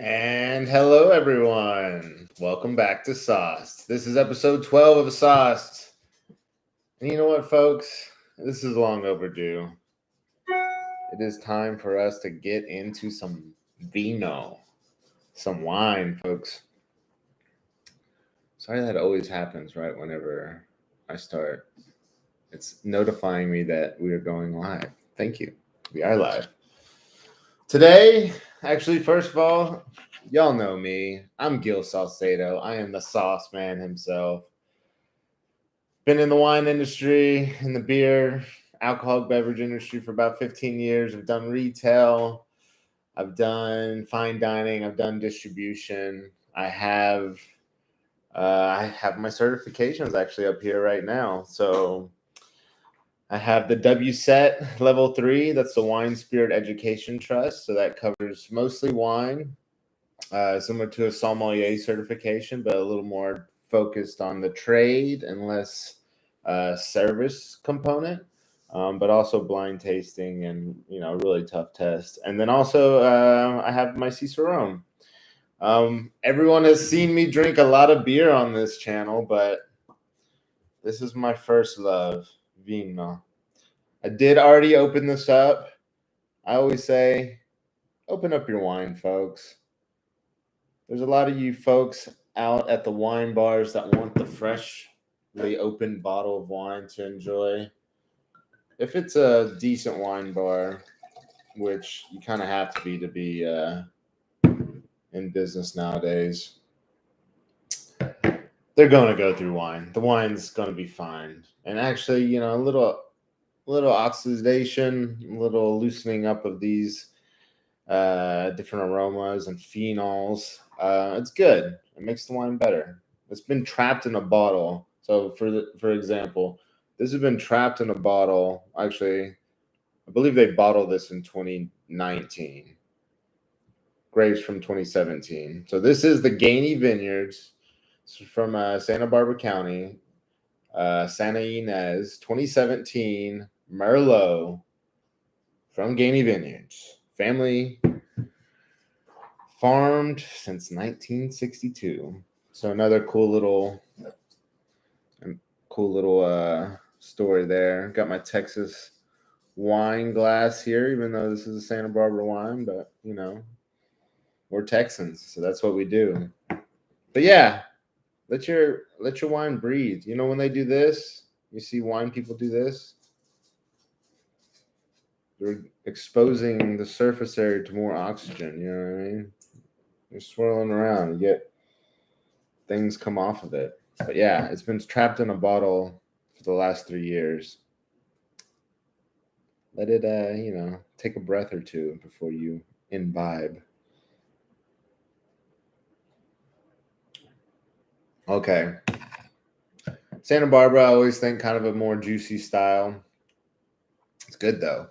And hello, everyone. Welcome back to Sauced. This is episode 12 of Sauced. And you know what, folks? This is long overdue. It is time for us to get into some vino, some wine, folks. Sorry that always happens right whenever I start. It's notifying me that we are going live. Thank you. We are live. Today, actually, first of all, y'all know me. I'm Gil Salcedo. I am the sauce man himself. Been in the wine industry, in the beer, alcoholic beverage industry for about 15 years. I've done retail. I've done fine dining. I've done distribution. I have my certifications actually up here right now. So I have the WSET Level 3. That's the Wine Spirit Education Trust. So that covers mostly wine, similar to a sommelier certification, but a little more focused on the trade and less service component, but also blind tasting and, a really tough test. And then also I have my Cicerone. Everyone has seen me drink a lot of beer on this channel, but this is my first love, vino. I did already open this up. I always say, open up your wine, folks. There's a lot of you folks out at the wine bars that want the freshly opened bottle of wine to enjoy. If it's a decent wine bar, which you kind of have to be in business nowadays, they're going to go through wine. The wine's going to be fine. And actually, a little oxidation, a little loosening up of these different aromas and phenols. It's good. It makes the wine better. It's been trapped in a bottle. So, for example, this has been trapped in a bottle. Actually, I believe they bottled this in 2019. Grapes from 2017. So this is the Gainey Vineyards. It's from Santa Barbara County, Santa Ynez, 2017 Merlot from Gainey Vineyards. Family farmed since 1962. So another cool little story there. Got my Texas wine glass here, even though this is a Santa Barbara wine, but we're Texans, so that's what we do. But yeah, let your wine breathe. When they do this, you see wine people do this. They're exposing the surface area to more oxygen. You know what I mean? You're swirling around. You get things come off of it. But yeah, it's been trapped in a bottle for the last 3 years. Let it, take a breath or two before you imbibe. Okay. Santa Barbara, I always think kind of a more juicy style. It's good though.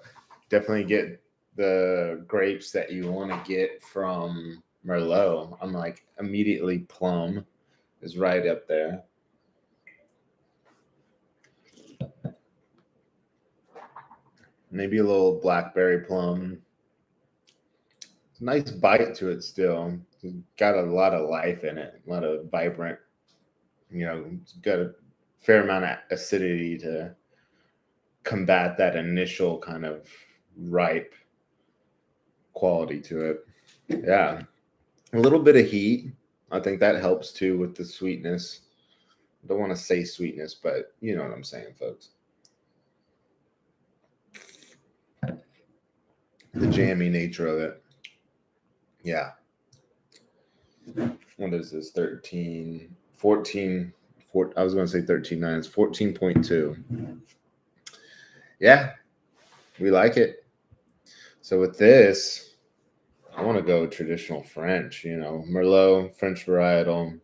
Definitely get the grapes that you want to get from Merlot. I'm like immediately plum is right up there. Maybe a little blackberry plum. Nice bite to it still. It's got a lot of life in it, a lot of vibrant, it's got a fair amount of acidity to combat that initial kind of ripe quality to it. Yeah. A little bit of heat. I think that helps too with the sweetness. I don't want to say sweetness, but you know what I'm saying, folks. The jammy nature of it. Yeah. What is this? 13, 14, 4, I was going to say 13.9. It's 14.2. Yeah. We like it. So with this, I want to go traditional French, Merlot, French varietal.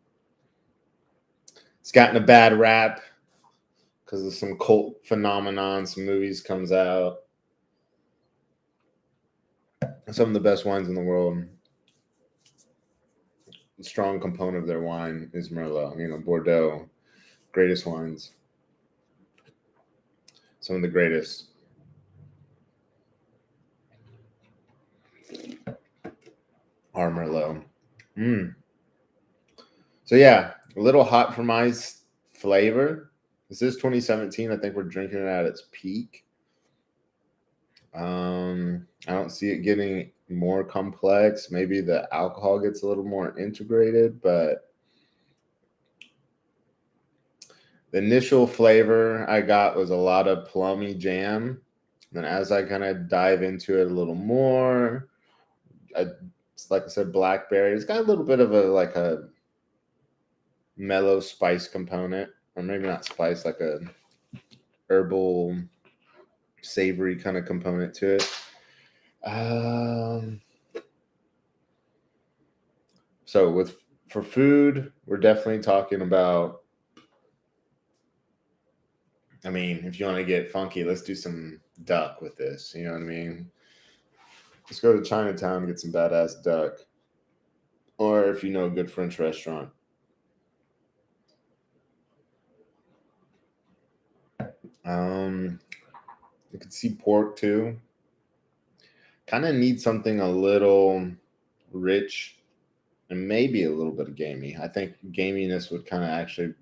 It's gotten a bad rap because of some cult phenomenon. Some movies comes out. Some of the best wines in the world. A strong component of their wine is Merlot. Bordeaux, greatest wines. Some of the greatest. Are Merlot. Mm. So yeah, a little hot for my flavor. This is 2017. I think we're drinking it at its peak. I don't see it getting more complex. Maybe the alcohol gets a little more integrated, but the initial flavor I got was a lot of plummy jam. And as I kind of dive into it a little more, like I said, blackberry. It's got a little bit of a mellow spice component, or maybe not spice, like a herbal, savory kind of component to it. So for food, we're definitely talking about. I mean, if you want to get funky, let's do some duck with this. You know what I mean? Let's go to Chinatown and get some badass duck. Or if you know a good French restaurant. You could see pork too. Kind of need something a little rich and maybe a little bit of gamey. I think gaminess would kind of actually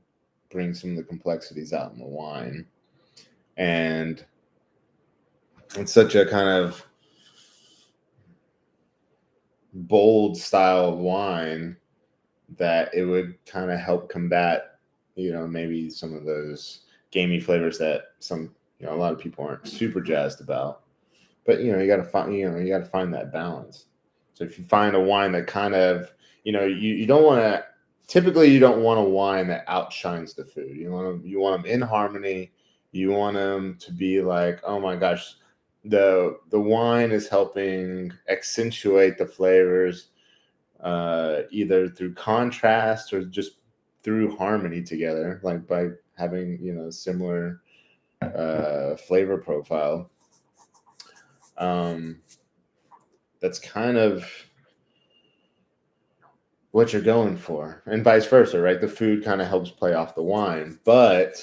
bring some of the complexities out in the wine. And it's such a kind of bold style of wine that it would kind of help combat, maybe some of those gamey flavors that a lot of people aren't super jazzed about. But you got to find that balance. So if you find a wine that kind of, you don't want to. Typically, you don't want a wine that outshines the food. You want them in harmony. You want them to be like, oh my gosh, the wine is helping accentuate the flavors, either through contrast or just through harmony together, like by having similar flavor profile. That's kind of what you're going for, and vice versa, right? The food kind of helps play off the wine, but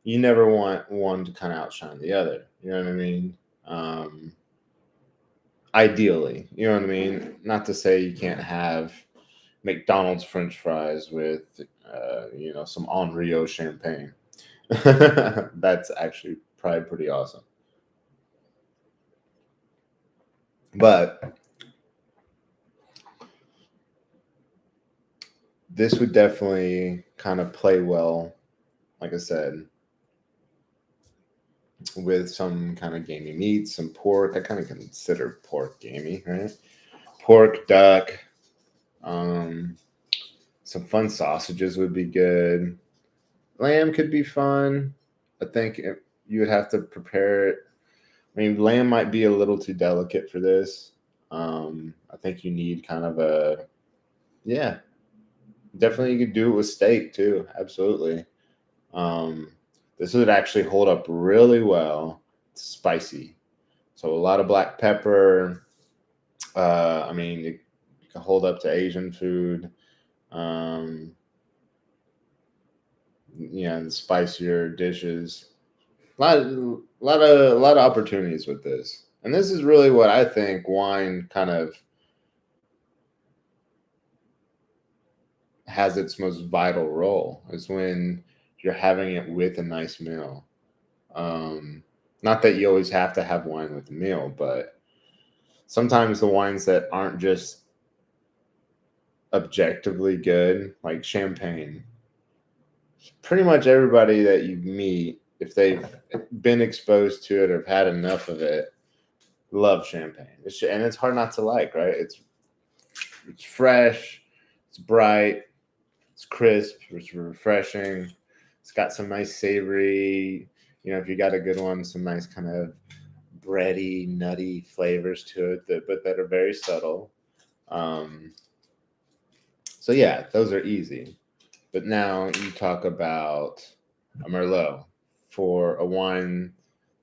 you never want one to kind of outshine the other. You know what I mean? Ideally, you know what I mean? Not to say you can't have McDonald's French fries with, some Henriot champagne. That's actually probably pretty awesome. But this would definitely kind of play well, like I said, with some kind of gamey meat, some pork. I kind of consider pork gamey, right? Pork, duck, some fun sausages would be good. Lamb could be fun. I think you would have to prepare it. I mean, lamb might be a little too delicate for this. I think you need kind of yeah, definitely you could do it with steak too. Absolutely. This would actually hold up really well. It's spicy. So a lot of black pepper. I mean, it can hold up to Asian food. The spicier dishes. A lot of opportunities with this. And this is really what I think wine kind of has its most vital role, is when you're having it with a nice meal. Not that you always have to have wine with a meal, but sometimes the wines that aren't just objectively good, like champagne, pretty much everybody that you meet, if they've been exposed to it or have had enough of it, love champagne. And it's hard not to like, right? It's fresh, it's bright, it's crisp, it's refreshing. It's got some nice savory, if you got a good one, some nice kind of bready, nutty flavors to it, but that are very subtle. So yeah, those are easy. But now you talk about a Merlot for a wine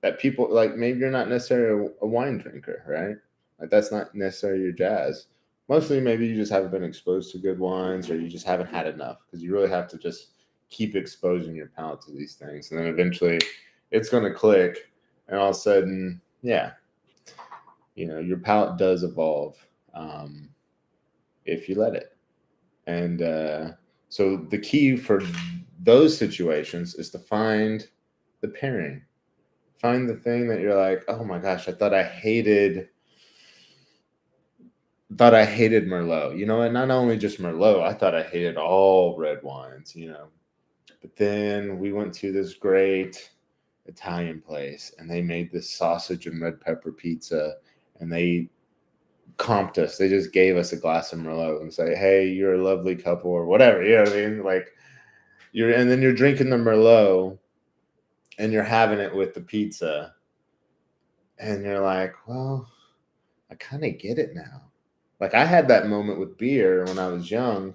that people like. Maybe you're not necessarily a wine drinker, right? Like that's not necessarily your jazz. Mostly, maybe you just haven't been exposed to good wines, or you just haven't had enough, because you really have to just keep exposing your palate to these things, and then eventually it's going to click, and all of a sudden, yeah, your palate does evolve. if you let it. And so the key for those situations is to find the pairing. Find the thing that you're like, oh my gosh, I thought I hated Merlot. You know, and not only just Merlot, I thought I hated all red wines, you know. But then we went to this great Italian place and they made this sausage and red pepper pizza, and they comped us. They just gave us a glass of Merlot and say, hey, you're a lovely couple or whatever. You know what I mean? Like and then you're drinking the Merlot and you're having it with the pizza. And you're like, well, I kind of get it now. Like I had that moment with beer when I was young.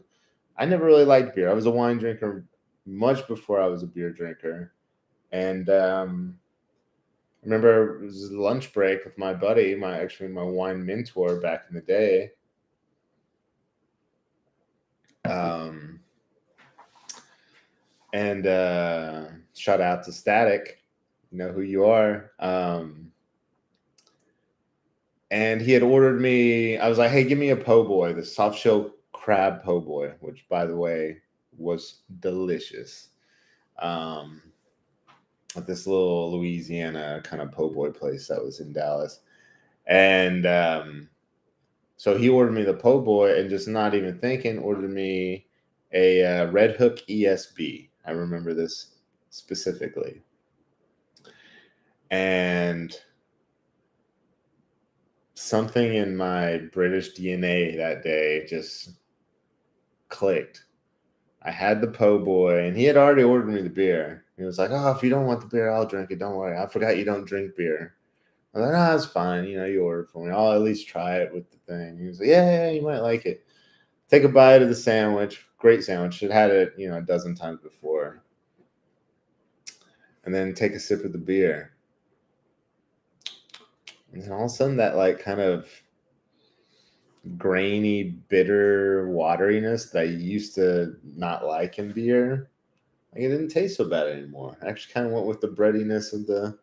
I never really liked beer. I was a wine drinker much before I was a beer drinker. And I remember it was a lunch break with my buddy, my wine mentor back in the day. And shout out to Static, you know who you are. And he had ordered me, I was like, hey, give me a po' boy, the soft shell crab po' boy, which by the way was delicious. At this little Louisiana kind of po' boy place that was in Dallas. And so he ordered me the po' boy and just not even thinking, ordered me a Red Hook ESB. I remember this specifically. And something in my British DNA that day just clicked. I had the po' boy, and he had already ordered me the beer. He was like, oh, if you don't want the beer, I'll drink it. Don't worry. I forgot you don't drink beer. I was like, no, it's fine. You know, you ordered for me. I'll at least try it with the thing. He was like, yeah, you might like it. Take a bite of the sandwich. Great sandwich. I'd had it, a dozen times before. And then take a sip of the beer. And then all of a sudden that kind of grainy, bitter wateriness that I used to not like in beer, it didn't taste so bad anymore. I actually kind of went with the breadiness of the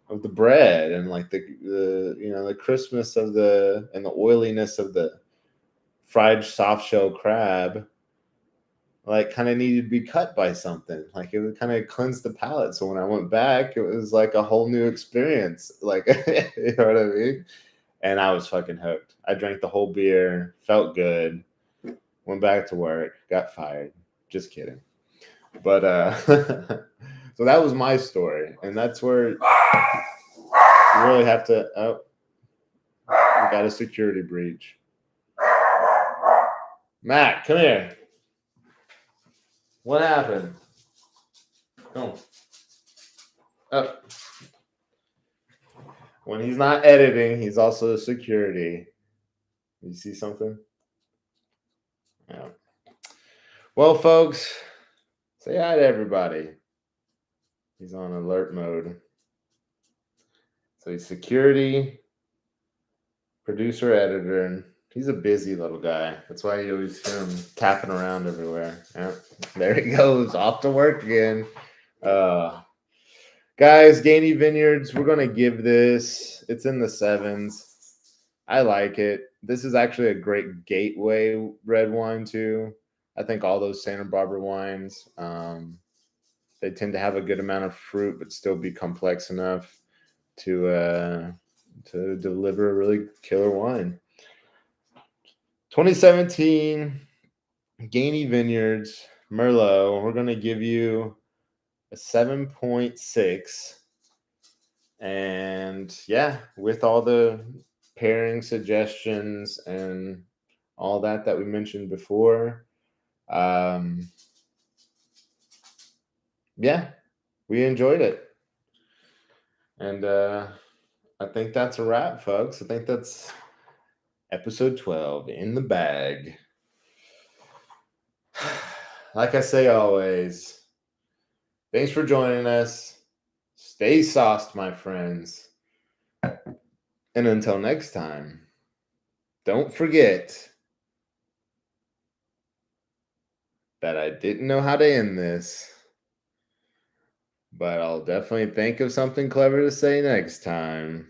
bread and the crispness and the oiliness of the fried soft shell crab. Kind of needed to be cut by something. It would kind of cleanse the palate. So when I went back, it was like a whole new experience. You know what I mean? And I was fucking hooked. I drank the whole beer, felt good, went back to work, got fired. Just kidding. But so that was my story. And that's where you really have to, we got a security breach. Matt, come here. What happened? Oh. Up. When he's not editing, he's also a security. You see something? Yeah. Well, folks, say hi to everybody. He's on alert mode. So he's security, producer, editor, and he's a busy little guy. That's why you always hear him tapping around everywhere. Yeah. There he goes, off to work again. Guys, Gainey Vineyards, we're going to give this. It's in the 7s. I like it. This is actually a great gateway red wine, too. I think all those Santa Barbara wines, they tend to have a good amount of fruit, but still be complex enough to deliver a really killer wine. 2017, Gainey Vineyards, Merlot. We're going to give you a 7.6. And yeah, with all the pairing suggestions and all that we mentioned before, yeah, we enjoyed it. And I think that's a wrap, folks. I think that's episode 12 in the bag. Like I say always, thanks for joining us. Stay sauced, my friends. And until next time, don't forget that I didn't know how to end this, but I'll definitely think of something clever to say next time.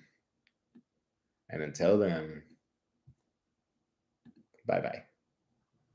And until then, bye-bye.